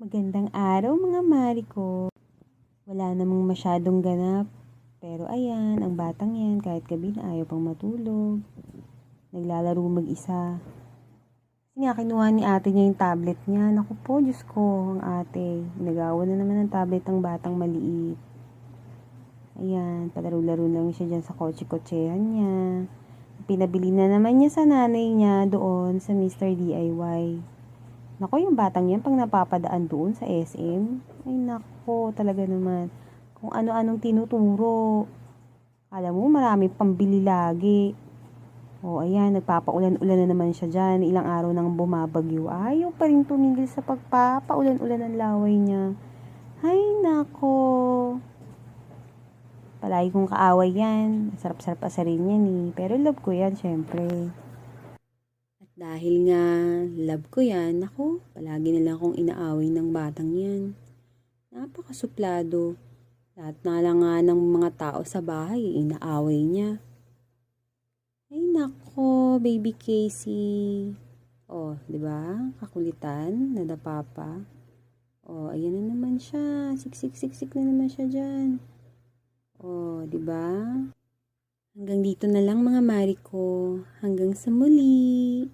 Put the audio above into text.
Magandang araw mga mari ko. Wala namang masyadong ganap. Pero ayan, ang batang yan kahit gabi na ayaw pang matulog. Naglalaro mag-isa. Kasi nga kinuha ni ate niya yung tablet niya. Naku po, Diyos ko, ang ate. Nagawa na naman ng tablet ang batang maliit. Ayan, palaro-laro lang siya dyan sa kotse-kotsehan niya. Pinabili na naman niya sa nanay niya doon sa Mr. DIY. Nako, yung batang yan, pag napapadaan doon sa SM, ay nako, talaga naman. Kung ano-anong tinuturo. Alam mo, marami pambili lagi. O, ayan, nagpapaulan-ulan na naman siya dyan. Ilang araw nang bumabagyo. Ayaw pa rin tumigil sa pagpapaulan-ulan ng laway niya. Ay, nako. Palagi kong kaaway yan. Sarap-sarap asarin yan eh. Pero love ko yan, syempre. Dahil nga love ko yan, ako, palagi na lang akong inaaway ng batang yan. Napakasuplado. Lahat na lang nga ng mga tao sa bahay, inaaway niya. Ay nako, baby Casey. Oh, di ba? Kakulitan, nadapa pa. Oh, ayan na naman siya. Siksik-siksik na naman siya dyan. Oh, di ba? Hanggang dito na lang mga mari ko. Hanggang sa muli.